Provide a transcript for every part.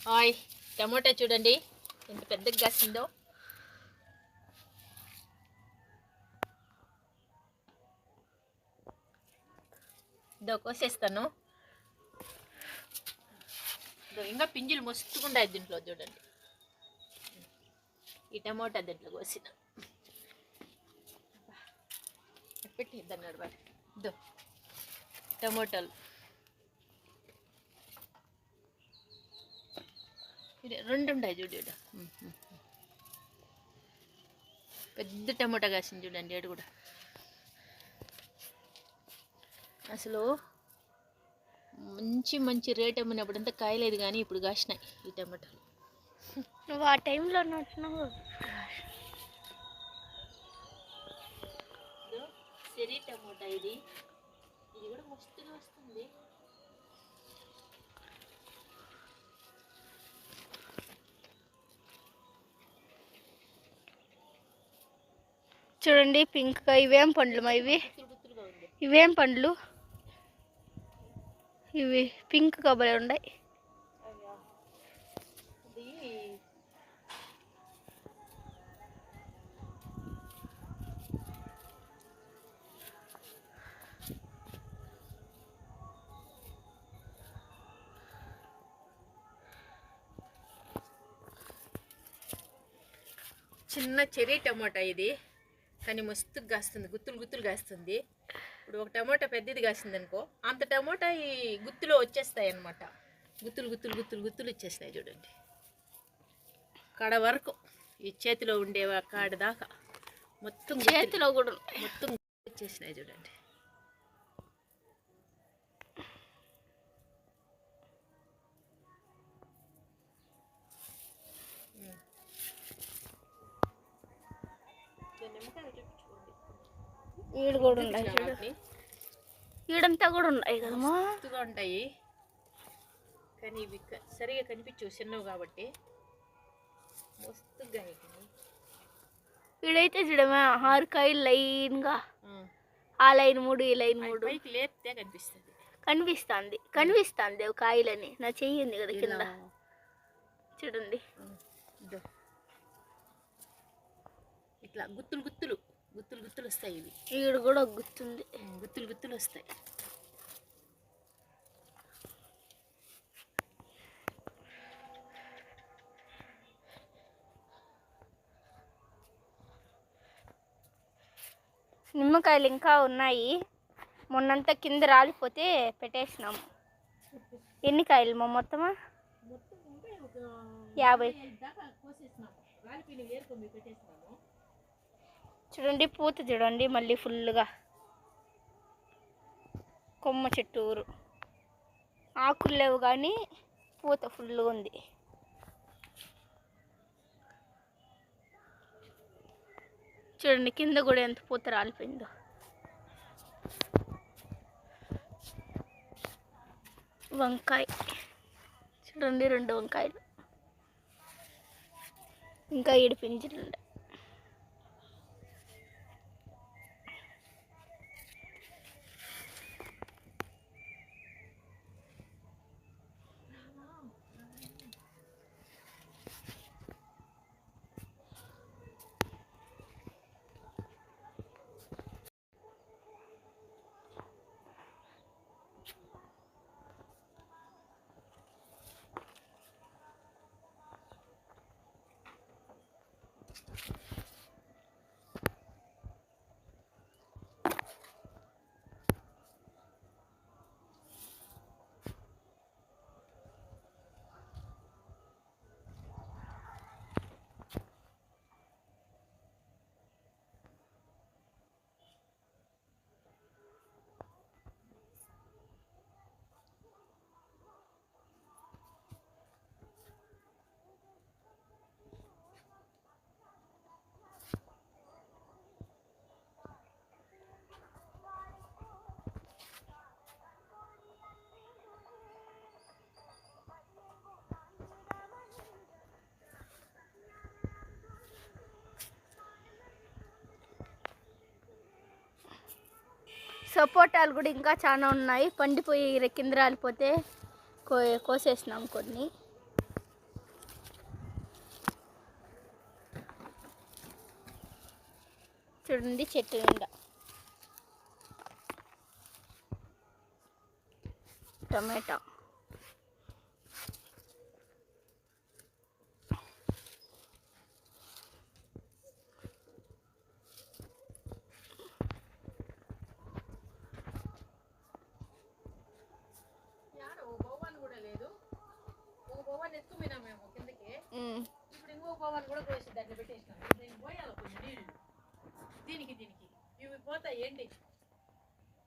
Hi, tomato చూడండి ఎంత పెద్దగా కాసిందో. ఇదో కోసేస్తాను. ఇంకా పింజులు మస్తుగుండాయి దీంట్లో చూడండి. ఈ టమోటా దీంట్లో కోసిన పెట్టి ఇద్దాను నడవాలి. ఇదో టమోటాలు రెండు ఉన్నాయి చూడు. పెద్ద టమోటా కాసింది చూడండి. ఏడు కూడా అసలు మంచి మంచి రేట్ అమ్మినప్పుడంతా కాయలేదు, కానీ ఇప్పుడు కాసినాయి ఈ టమాటాలు. నువ్వు ఆ టైంలో నచ్చినావు. చెరీ టమోటా ఇది కూడా మస్తుగా వస్తుంది. చూడండి పింక్. ఇవేం పండ్లు మా ఇవేం పండ్లు? ఇవి పింక్ కబలే ఉన్నాయి. చిన్న చెరీ టమోటా ఇది, కానీ మస్తుగా కాస్తుంది. గుత్తులు గుత్తులు కాస్తుంది. ఇప్పుడు ఒక టమోటా పెద్దది కాసింది అనుకో, అంత టమోటా ఈ గుత్తులో వచ్చేస్తాయి అన్నమాట. గుత్తులు గుత్తులు గుత్తులు గుత్తులు వచ్చేస్తాయి చూడండి. కాడ వరకు ఈ చేతిలో ఉండే కాడ దాకా మొత్తం చేతిలో కూడా మొత్తం వచ్చేసినాయి చూడండి. ఈడు కూడా ఉన్నాయి. ఈడంతా కూడా ఉన్నాయి కదమ్మా. మస్తుగా ఉంటాయి, కానీ ఇవి సరిగా కనిపించవు చిన్నవి కాబట్టి. మస్తుగా ఈడైతే చూడమా 6 కాయలు లైన్గా, ఆ లైన్ 3 ఈ లైన్ 3 పైకి లేపితే కనిపిస్తుంది. కనిపిస్తుంది కాయలని. నా చెయ్యి ఉంది కదా కింద చూడండి. ఇట్లా గుత్తులు గుత్తులు గుత్తులు గుత్తులు వస్తాయి. ఇవి ఈడు కూడా గుర్తుంది. గుత్తులు గుత్తులు వస్తాయి. నిమ్మకాయలు ఇంకా ఉన్నాయి. మొన్నంతా కింద రాలిపోతే పెట్టేసినాము. ఎన్ని కాయలు మా మొత్తమా? 50. చూడండి పూత చూడండి మళ్ళీ ఫుల్గా. కొమ్మ చెట్టూరు ఆకులు లేవు కానీ పూత ఫుల్గా ఉంది. చూడండి కింద కూడా ఎంత పూత రాలిపోయిందో. వంకాయ చూడండి 2 వంకాయలు, ఇంకా 7 పింజలు ఉన్నాయి. సపోటాలు కూడా ఇంకా చాలా ఉన్నాయి. పండిపోయి కింద రాలిపోతే కోసేసినాం కొన్ని. చూడండి చెట్టు నిండా టమాటా. ఓ బొవ్వని కూడా లేదు. ఒక బొవ్వని ఎత్తుకుపోయినాం మేము కిందకి. ఇప్పుడు ఇంకో బొవ్వని కూడా కోసి దాంట్లో పెట్టేసినాం. దీనికి పోయాలి కొంచెం నీళ్ళు. దీనికి ఇవి పోతాయి ఏంటి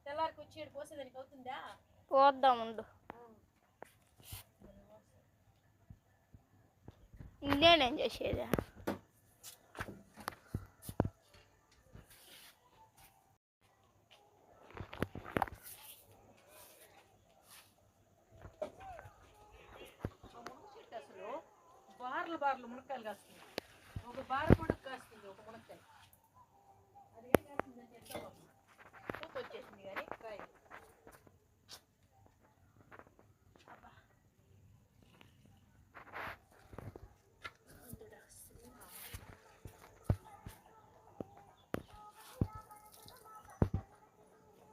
తెల్లారికి వచ్చి పోసే దానికి అవుతుందా? పోద్దాం ఉండు. ఇంకేనేం చేసేదా? అసలు బార్లు మునక్కాయలు కాస్తుంది. ఒక బార కూడా కాస్తుంది ఒక మునక్కాయ. అది ఏం కాస్తుందంటే ఎంత పూత వచ్చేసింది కానీ కాయ.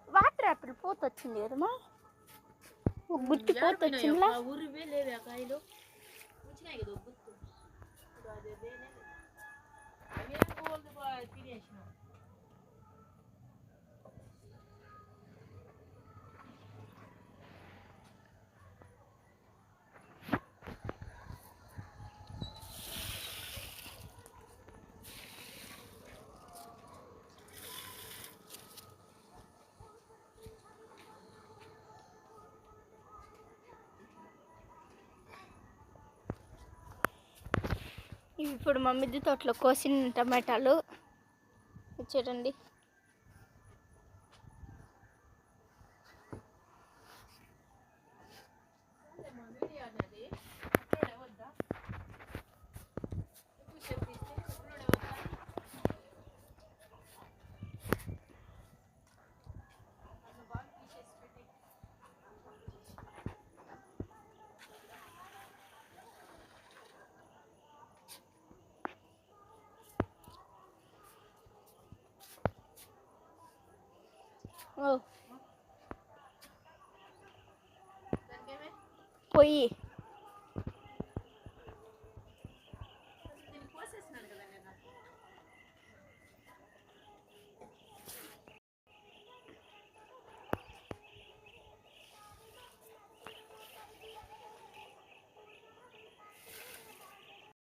వాటర్ యాపిల్ పూత వచ్చింది కదమ్మా, ఒక గుత్తి పూత వచ్చిందిలా. ఊరివే లేదు ఆ కాయలు వచ్చినాయి కదా ఒక గుత్తు. అదే అవే గోల్డ్ తినేసినాం. ఇవి ఇప్పుడు మా మిద్దె తోటలో కోసిన టమాటాలు. చూడండి పొయ్యి